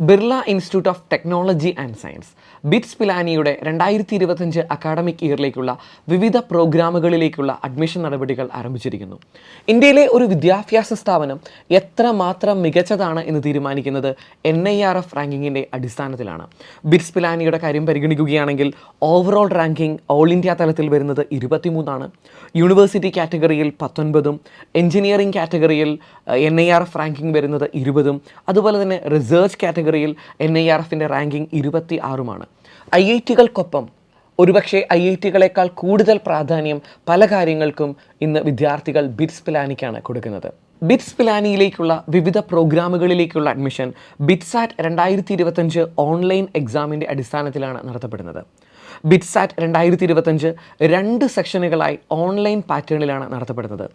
Birla institute of technology and science BITS പിലാനിയുടെ 2025 academic ഇയറിലേക്കുള്ള വിവിധ പ്രോഗ്രാമുകളിലേക്കുള്ള അഡ്മിഷൻ നടപടികൾ ആരംഭിച്ചിരിക്കുന്നു. ഇന്ത്യയിലെ ഒരു വിദ്യാഭ്യാസ സ്ഥാപനം എത്രമാത്രം മികച്ചതാണ് എന്ന് തീരുമാനിക്കുന്നത് NIRF റാങ്കിങ്ങിൻ്റെ അടിസ്ഥാനത്തിലാണ്. ബിറ്റ്സ് പിലാനിയുടെ കാര്യം പരിഗണിക്കുകയാണെങ്കിൽ ഓവറോൾ റാങ്കിങ് ഓൾ ഇന്ത്യ തലത്തിൽ വരുന്നത് 23ആണ്. യൂണിവേഴ്സിറ്റി കാറ്റഗറിയിൽ 19ഉം എഞ്ചിനീയറിംഗ് കാറ്റഗറിയിൽ NIRF റാങ്കിങ് വരുന്നത് 20ഉം അതുപോലെ തന്നെ റിസർച്ച് കാറ്റഗറിയിൽ NIRFിൻ്റെ റാങ്കിങ് 26ഉമാണ്. IITകൾക്കൊപ്പം ഒരുപക്ഷെ IITകളെക്കാൾ കൂടുതൽ പ്രാധാന്യം പല കാര്യങ്ങൾക്കും ഇന്ന് വിദ്യാർത്ഥികൾ ബിറ്റ്സ് പിലാനിക്കാണ് കൊടുക്കുന്നത്. ബിറ്റ്സ് പിലാനിയിലേക്കുള്ള വിവിധ പ്രോഗ്രാമുകളിലേക്കുള്ള അഡ്മിഷൻ ബിറ്റ്സാറ്റ് 2025 ഓൺലൈൻ എക്സാമിൻ്റെ അടിസ്ഥാനത്തിലാണ് നടത്തപ്പെടുന്നത്. ബിറ്റ്സാറ്റ് 2025 2 സെഷനുകളായി ഓൺലൈൻ പാറ്റേണിലാണ് നടത്തപ്പെടുന്നത്.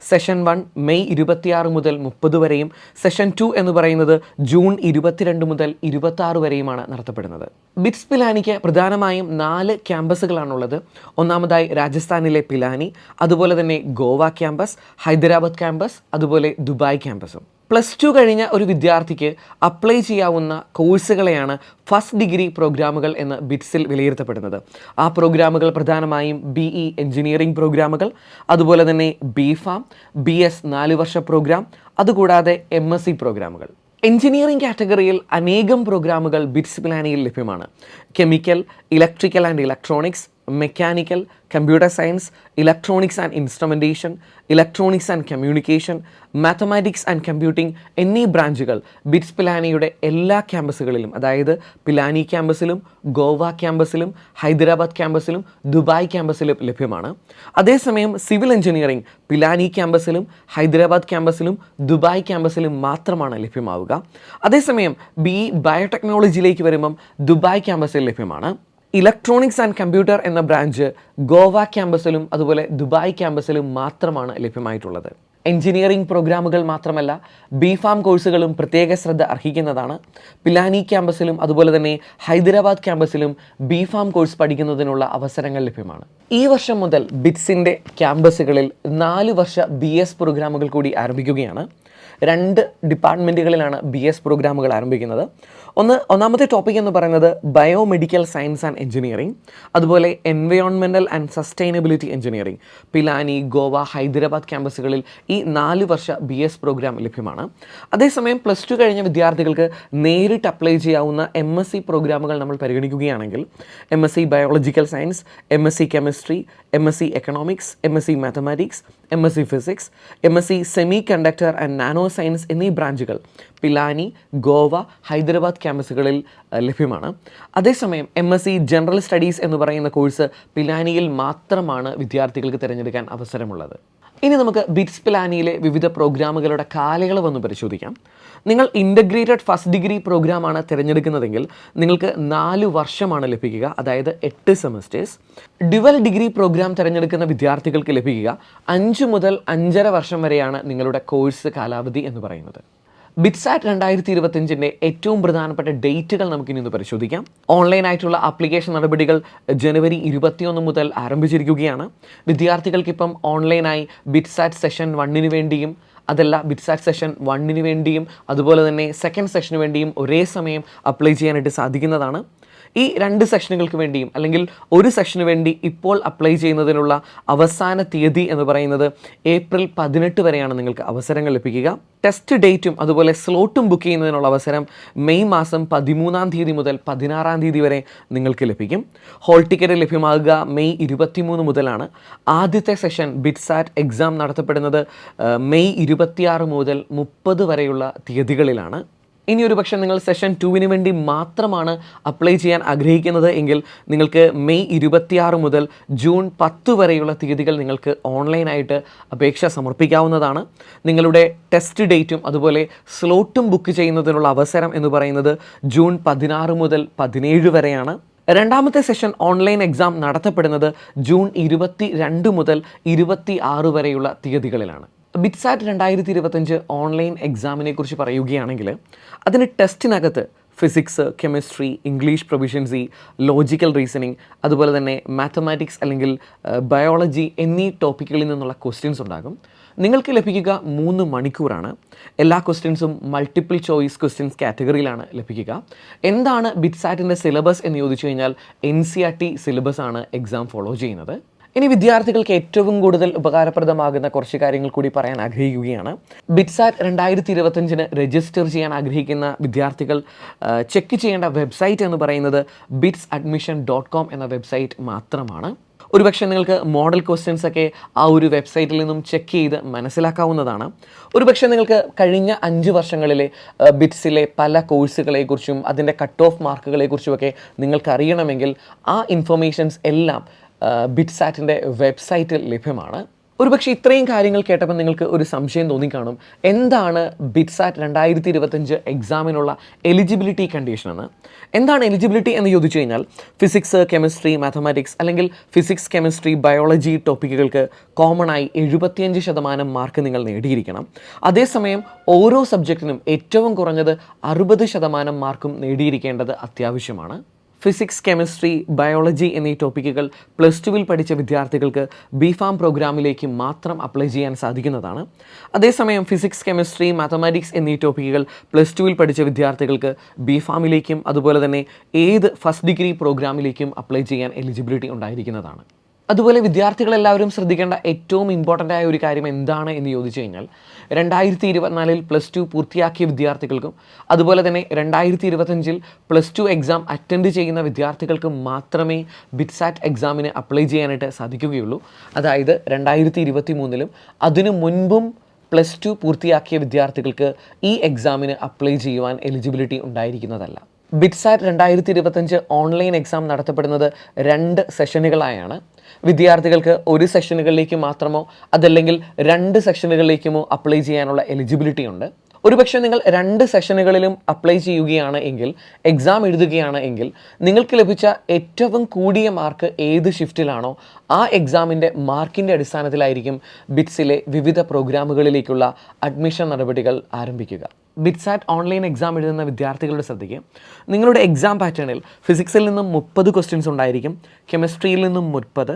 സെഷൻ 1 മെയ് 26 മുതൽ 30 വരെയും സെഷൻ 2 എന്ന് പറയുന്നത് ജൂൺ 22 മുതൽ 26 വരെയുമാണ് നടത്തപ്പെടുന്നത്. ബിറ്റ്സ് പിലാനിക്ക് പ്രധാനമായും 4 ക്യാമ്പസുകളാണുള്ളത്. ഒന്നാമതായി രാജസ്ഥാനിലെ പിലാനി, അതുപോലെ തന്നെ ഗോവ ക്യാമ്പസ്, ഹൈദരാബാദ് ക്യാമ്പസ്, അതുപോലെ ദുബായ് ക്യാമ്പസും. +2 കഴിഞ്ഞ ഒരു വിദ്യാർത്ഥിക്ക് അപ്ലൈ ചെയ്യാവുന്ന കോഴ്സുകളെയാണ് ഫസ്റ്റ് ഡിഗ്രി പ്രോഗ്രാമുകൾ എന്ന് ബിറ്റ്സിൽ വിലയിരുത്തപ്പെടുന്നത്. ആ പ്രോഗ്രാമുകൾ പ്രധാനമായും BE എഞ്ചിനീയറിംഗ് പ്രോഗ്രാമുകൾ, അതുപോലെ തന്നെ BPharm, BS 4 വർഷ പ്രോഗ്രാം, അതുകൂടാതെ MSc പ്രോഗ്രാമുകൾ. എഞ്ചിനീയറിംഗ് കാറ്റഗറിയിൽ അനേകം പ്രോഗ്രാമുകൾ ബിറ്റ്സ് പിലാനിയിൽ ലഭ്യമാണ്. Chemical, electrical and electronics, mechanical, computer science, electronics and instrumentation, electronics and communication, mathematics and computing എന്നീ ബ്രാഞ്ചുകൾ ബിറ്റ്സ് പിലാനിയുടെ എല്ലാ ക്യാമ്പസുകളിലും, അതായത് പിലാനി ക്യാമ്പസിലും ഗോവ ക്യാമ്പസിലും ഹൈദരാബാദ് ക്യാമ്പസിലും ദുബായ് ക്യാമ്പസിലും ലഭ്യമാണ്. അതേസമയം സിവിൽ എഞ്ചിനീയറിംഗ് പിലാനി ക്യാമ്പസിലും ഹൈദരാബാദ് ക്യാമ്പസിലും ദുബായ് ക്യാമ്പസിലും മാത്രമാണ് ലഭ്യമാവുക. അതേസമയം BE ബയോടെക്നോളജിയിലേക്ക് വരുമ്പം ദുബായ് ക്യാമ്പസിൽ ലഭ്യമാണ്. ഇലക്ട്രോണിക്സ് ആൻഡ് കമ്പ്യൂട്ടർ എന്ന ബ്രാഞ്ച് ഗോവ ക്യാമ്പസിലും അതുപോലെ ദുബായ് ക്യാമ്പസിലും മാത്രമാണ് ലഭ്യമായിട്ടുള്ളത്. എഞ്ചിനീയറിംഗ് പ്രോഗ്രാമുകൾ മാത്രമല്ല BPharm കോഴ്സുകളും പ്രത്യേക ശ്രദ്ധ അർഹിക്കുന്നതാണ്. പിലാനി ക്യാമ്പസിലും അതുപോലെ തന്നെ ഹൈദരാബാദ് ക്യാമ്പസിലും BPharm കോഴ്സ് പഠിക്കുന്നതിനുള്ള അവസരങ്ങൾ ലഭ്യമാണ്. ഈ വർഷം മുതൽ ബിറ്റ്സിൻ്റെ ക്യാമ്പസുകളിൽ 4 വർഷ BS പ്രോഗ്രാമുകൾ കൂടി ആരംഭിക്കുകയാണ്. 2 ഡിപ്പാർട്ട്മെൻറ്റുകളിലാണ് BS പ്രോഗ്രാമുകൾ ആരംഭിക്കുന്നത്. ഒന്നാമത്തെ ടോപ്പിക് എന്ന് പറയുന്നത് ബയോമെഡിക്കൽ സയൻസ് ആൻഡ് എഞ്ചിനീയറിംഗ്, അതുപോലെ environmental and sustainability engineering. Pilani, Goa, Hyderabad ക്യാമ്പസുകളിൽ ഈ 4 വർഷ BS പ്രോഗ്രാം ലഭ്യമാണ്. അതേസമയം +2 കഴിഞ്ഞ വിദ്യാർത്ഥികൾക്ക് നേരിട്ട് അപ്ലൈ ചെയ്യാവുന്ന MSc പ്രോഗ്രാമുകൾ നമ്മൾ പരിഗണിക്കുകയാണെങ്കിൽ MSc biological science, MSc chemistry, MSc economics, MSc mathematics, MSc physics, MSc semi conductor and nano science എന്നീ ബ്രാഞ്ചുകൾ പിലാനി, ഗോവ, ഹൈദരാബാദ് ക്യാമ്പസുകളിൽ ലഭ്യമാണ്. അതേസമയം MSc ജനറൽ സ്റ്റഡീസ് എന്ന് പറയുന്ന കോഴ്സ് പിലാനിയിൽ മാത്രമാണ് വിദ്യാർത്ഥികൾക്ക് തിരഞ്ഞെടുക്കാൻ അവസരമുള്ളത്. ഇനി നമുക്ക് ബിറ്റ്സ് പിലാനിയിലെ വിവിധ പ്രോഗ്രാമുകളുടെ കാലയളവ് ഒന്ന് പരിശോധിക്കാം. നിങ്ങൾ ഇൻ്റഗ്രേറ്റഡ് ഫസ്റ്റ് ഡിഗ്രി പ്രോഗ്രാമാണ് തിരഞ്ഞെടുക്കുന്നതെങ്കിൽ നിങ്ങൾക്ക് 4 വർഷമാണ് ലഭിക്കുക, അതായത് 8 സെമസ്റ്റേഴ്സ്. ഡ്യുവൽ ഡിഗ്രി പ്രോഗ്രാം തിരഞ്ഞെടുക്കുന്ന വിദ്യാർത്ഥികൾക്ക് ലഭിക്കുക 5 മുതൽ 5.5 വർഷം വരെയാണ് നിങ്ങളുടെ കോഴ്സ് കാലാവധി എന്ന് പറയുന്നത്. ബിറ്റ്സാറ്റ് 2025 ഏറ്റവും പ്രധാനപ്പെട്ട ഡേറ്റുകൾ നമുക്കിനി ഒന്ന് പരിശോധിക്കാം. ഓൺലൈനായിട്ടുള്ള ആപ്ലിക്കേഷൻ നടപടികൾ ജനുവരി 21 മുതൽ ആരംഭിച്ചിരിക്കുകയാണ്. വിദ്യാർത്ഥികൾക്കിപ്പം ഓൺലൈനായി ബിറ്റ്സാറ്റ് സെഷൻ 1 വേണ്ടിയും ബിറ്റ്സാറ്റ് സെഷൻ 1 വേണ്ടിയും അതുപോലെ തന്നെ സെക്കൻഡ് സെഷന് വേണ്ടിയും ഒരേ സമയം അപ്ലൈ ചെയ്യാനായിട്ട് സാധിക്കുന്നതാണ്. ഈ 2 സെഷനുകൾക്ക് വേണ്ടിയും അല്ലെങ്കിൽ ഒരു സെഷന് വേണ്ടി ഇപ്പോൾ അപ്ലൈ ചെയ്യുന്നതിനുള്ള അവസാന തീയതി എന്ന് പറയുന്നത് ഏപ്രിൽ 18 വരെയാണ് നിങ്ങൾക്ക് അവസരങ്ങൾ ലഭിക്കുക. ടെസ്റ്റ് ഡേറ്റും അതുപോലെ സ്ലോട്ടും ബുക്ക് ചെയ്യുന്നതിനുള്ള അവസരം മെയ് മാസം 13-ാം തീയതി മുതൽ 16-ാം തീയതി വരെ നിങ്ങൾക്ക് ലഭിക്കും. ഹോൾ ടിക്കറ്റ് ലഭ്യമാകുക മെയ് 23 മുതലാണ്. ആദ്യത്തെ സെഷൻ ബിറ്റ്സാറ്റ് എക്സാം നടത്തപ്പെടുന്നത് മെയ് 26 മുതൽ 30 വരെയുള്ള തീയതികളിലാണ്. ഇനി ഒരു പക്ഷേ നിങ്ങൾ സെഷൻ 2 വേണ്ടി മാത്രമാണ് അപ്ലൈ ചെയ്യാൻ ആഗ്രഹിക്കുന്നത് എങ്കിൽ നിങ്ങൾക്ക് മെയ് 26 മുതൽ ജൂൺ 10 വരെയുള്ള തീയതികൾ നിങ്ങൾക്ക് ഓൺലൈനായിട്ട് അപേക്ഷ സമർപ്പിക്കാവുന്നതാണ്. നിങ്ങളുടെ ടെസ്റ്റ് ഡേറ്റും അതുപോലെ സ്ലോട്ടും ബുക്ക് ചെയ്യുന്നതിനുള്ള അവസരം എന്ന് പറയുന്നത് ജൂൺ 16 മുതൽ 17 വരെയാണ്. രണ്ടാമത്തെ സെഷൻ ഓൺലൈൻ എക്സാം നടത്തപ്പെടുന്നത് ജൂൺ 22 മുതൽ 26 വരെയുള്ള തീയതികളിലാണ്. ബിറ്റ്സാറ്റ് 2025 ഓൺലൈൻ എക്സാമിനെ കുറിച്ച് പറയുകയാണെങ്കിൽ അതിന് ടെസ്റ്റിനകത്ത് physics, chemistry, English proficiency, logical reasoning, അതുപോലെ തന്നെ മാത്തമാറ്റിക്സ് അല്ലെങ്കിൽ ബയോളജി എന്നീ ടോപ്പിക്കുകളിൽ നിന്നുള്ള ക്വസ്റ്റ്യൻസ് ഉണ്ടാകും. നിങ്ങൾക്ക് ലഭിക്കുക 3 മണിക്കൂറാണ്. എല്ലാ ക്വസ്റ്റ്യൻസും മൾട്ടിപ്പിൾ ചോയ്സ് ക്വസ്റ്റ്യൻസ് കാറ്റഗറിയിലാണ് ലഭിക്കുക. എന്താണ് ബിറ്റ്സാറ്റിൻ്റെ സിലബസ് എന്ന് ചോദിച്ചു കഴിഞ്ഞാൽ NCERT സിലബസ് ആണ് എക്സാം ഫോളോ ചെയ്യുന്നത്. ഇനി വിദ്യാർത്ഥികൾക്ക് ഏറ്റവും കൂടുതൽ ഉപകാരപ്രദമാകുന്ന കുറച്ച് കാര്യങ്ങൾ കൂടി പറയാൻ ആഗ്രഹിക്കുകയാണ്. ബിറ്റ്സാറ്റ് 2025 രജിസ്റ്റർ ചെയ്യാൻ ആഗ്രഹിക്കുന്ന വിദ്യാർത്ഥികൾ ചെക്ക് ചെയ്യേണ്ട വെബ്സൈറ്റ് എന്ന് പറയുന്നത് bitsadmission.com എന്ന വെബ്സൈറ്റ് മാത്രമാണ്. ഒരുപക്ഷെ നിങ്ങൾക്ക് മോഡൽ ക്വസ്റ്റ്യൻസ് ഒക്കെ ആ ഒരു വെബ്സൈറ്റിൽ നിന്നും ചെക്ക് ചെയ്ത് മനസ്സിലാക്കാവുന്നതാണ്. ഒരുപക്ഷെ നിങ്ങൾക്ക് കഴിഞ്ഞ 5 വർഷങ്ങളിലെ ബിറ്റ്സിലെ പല കോഴ്സുകളെക്കുറിച്ചും അതിൻ്റെ കട്ട് ഓഫ് മാർക്കുകളെക്കുറിച്ചുമൊക്കെ നിങ്ങൾക്ക് അറിയണമെങ്കിൽ ആ ഇൻഫർമേഷൻസ് എല്ലാം ബിറ്റ്സാറ്റിൻ്റെ വെബ്സൈറ്റിൽ ലഭ്യമാണ്. ഒരുപക്ഷെ ഇത്രയും കാര്യങ്ങൾ കേട്ടപ്പോൾ നിങ്ങൾക്ക് ഒരു സംശയം തോന്നിക്കാണും, എന്താണ് ബിറ്റ്സാറ്റ് 2025 എക്സാമിനുള്ള എലിജിബിലിറ്റി കണ്ടീഷൻ എന്ന്. എന്താണ് എലിജിബിലിറ്റി എന്ന് ചോദിച്ചു കഴിഞ്ഞാൽ ഫിസിക്സ്, കെമിസ്ട്രി, മാത്തമാറ്റിക്സ് അല്ലെങ്കിൽ ഫിസിക്സ്, കെമിസ്ട്രി, ബയോളജി ടോപ്പിക്കുകൾക്ക് കോമൺ ആയി 75% മാർക്ക് നിങ്ങൾ നേടിയിരിക്കണം. അതേസമയം ഓരോ സബ്ജക്റ്റിനും ഏറ്റവും കുറഞ്ഞത് 60% മാർക്കും നേടിയിരിക്കേണ്ടത് അത്യാവശ്യമാണ്. ഫിസിക്സ്, കെമിസ്ട്രി, ബയോളജി എന്നീ ടോപ്പിക്കുകൾ +2 പഠിച്ച വിദ്യാർത്ഥികൾക്ക് BPharm പ്രോഗ്രാമിലേക്ക് മാത്രം അപ്ലൈ ചെയ്യാൻ സാധിക്കുന്നതാണ്. അതേസമയം ഫിസിക്സ്, കെമിസ്ട്രി, മാത്തമാറ്റിക്സ് എന്നീ ടോപ്പിക്കുകൾ +2 പഠിച്ച വിദ്യാർത്ഥികൾക്ക് BPharmലേക്കും അതുപോലെ തന്നെ ഏത് ഫസ്റ്റ് ഡിഗ്രി പ്രോഗ്രാമിലേക്കും അപ്ലൈ ചെയ്യാൻ എലിജിബിലിറ്റി ഉണ്ടായിരിക്കുന്നതാണ്. അതുപോലെ വിദ്യാർത്ഥികളെല്ലാവരും ശ്രദ്ധിക്കേണ്ട ഏറ്റവും ഇമ്പോർട്ടൻ്റ് ആയ ഒരു കാര്യം എന്താണ് എന്ന് ചോദിച്ചു കഴിഞ്ഞാൽ 2024 +2 പൂർത്തിയാക്കിയ വിദ്യാർത്ഥികൾക്കും അതുപോലെ തന്നെ 2025 +2 എക്സാം അറ്റൻഡ് ചെയ്യുന്ന വിദ്യാർത്ഥികൾക്കും മാത്രമേ ബിറ്റ്സാറ്റ് എക്സാമിന് അപ്ലൈ ചെയ്യാനായിട്ട് സാധിക്കുകയുള്ളൂ. അതായത് 2023 അതിനു മുൻപും +2 പൂർത്തിയാക്കിയ വിദ്യാർത്ഥികൾക്ക് ഈ എക്സാമിന് അപ്ലൈ ചെയ്യുവാൻ എലിജിബിലിറ്റി ഉണ്ടായിരിക്കുന്നതല്ല. ബിറ്റ്സാറ്റ് 2025 ഓൺലൈൻ എക്സാം നടത്തപ്പെടുന്നത് 2 സെഷനുകളായാണ്. വിദ്യാർത്ഥികൾക്ക് 1 സെഷനുകളിലേക്ക് മാത്രമോ അതല്ലെങ്കിൽ 2 സെഷനുകളിലേക്കുമോ അപ്ലൈ ചെയ്യാനുള്ള എലിജിബിലിറ്റി ഉണ്ട്. ഒരുപക്ഷെ നിങ്ങൾ 2 സെഷനുകളിലും അപ്ലൈ ചെയ്യുകയാണ് എങ്കിൽ, എക്സാം എഴുതുകയാണ് എങ്കിൽ നിങ്ങൾക്ക് ലഭിച്ച ഏറ്റവും കൂടിയ മാർക്ക് ഏത് ഷിഫ്റ്റിലാണോ ആ എക്സാമിൻ്റെ മാർക്കിൻ്റെ അടിസ്ഥാനത്തിലായിരിക്കും ബിറ്റ്സിലെ വിവിധ പ്രോഗ്രാമുകളിലേക്കുള്ള അഡ്മിഷൻ നടപടികൾ ആരംഭിക്കുക. ബിറ്റ്സാറ്റ് ഓൺലൈൻ എക്സാം എഴുതുന്ന വിദ്യാർത്ഥികളുടെ ശ്രദ്ധയ്ക്ക് നിങ്ങളുടെ എക്സാം പാറ്റേണിൽ ഫിസിക്സിൽ നിന്നും 30 ക്വസ്റ്റ്യൻസ് ഉണ്ടായിരിക്കും, കെമിസ്ട്രിയിൽ നിന്നും 30,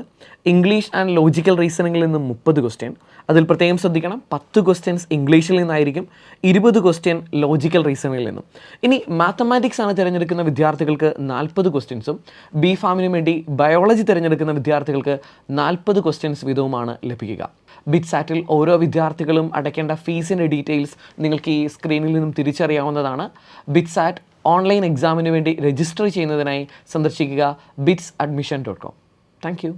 ഇംഗ്ലീഷ് ആൻഡ് ലോജിക്കൽ റീസണിങ്ങിൽ നിന്നും 30 ക്വസ്റ്റ്യൻ. അതിൽ പ്രത്യേകം ശ്രദ്ധിക്കണം, 10 ക്വസ്റ്റ്യൻസ് ഇംഗ്ലീഷിൽ നിന്നായിരിക്കും, 20 ക്വസ്റ്റ്യൻ ലോജിക്കൽ റീസണിങ്ങിൽ നിന്നും. ഇനി മാത്തമാറ്റിക്സ് ആണ് തിരഞ്ഞെടുക്കുന്ന വിദ്യാർത്ഥികൾക്ക് 40 ക്വസ്റ്റ്യൻസും BPharmന് വേണ്ടി ബയോളജി തിരഞ്ഞെടുക്കുന്ന വിദ്യാർത്ഥികൾക്ക് 40 ക്വസ്റ്റ്യൻസ് വീതവുമാണ് ലഭിക്കുക. ബിറ്റ്സാറ്റിൽ ഓരോ വിദ്യാർത്ഥികളും അടയ്ക്കേണ്ട ഫീസിൻ്റെ ഡീറ്റെയിൽസ് നിങ്ങൾക്ക് ഈ സ്ക്രീനിൽ നിന്നും തിരിച്ചറിയാവുന്നതാണ്. ബിറ്റ്സാറ്റ് ഓൺലൈൻ എക്സാമിന് വേണ്ടി രജിസ്റ്റർ ചെയ്യുന്നതിനായി സന്ദർശിക്കുക bitsadmission.com. Thank you.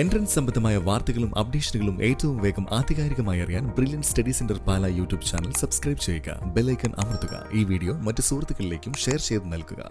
എൻട്രൻസ് സംബന്ധമായ വാർത്തകളും അപ്ഡേഷനുകളും ഏറ്റവും വേഗം ആധികാരികമായി അറിയാൻ ബ്രില്യൻറ്റ് സ്റ്റഡി സെന്റർ പാല യൂട്യൂബ് ചാനൽ സബ്സ്ക്രൈബ് ചെയ്യുക. ബെൽ ഐക്കൺ അമർത്തുക. ഈ വീഡിയോ മറ്റ് സുഹൃത്തുക്കളിലേക്കും ഷെയർ ചെയ്ത് നൽകുക.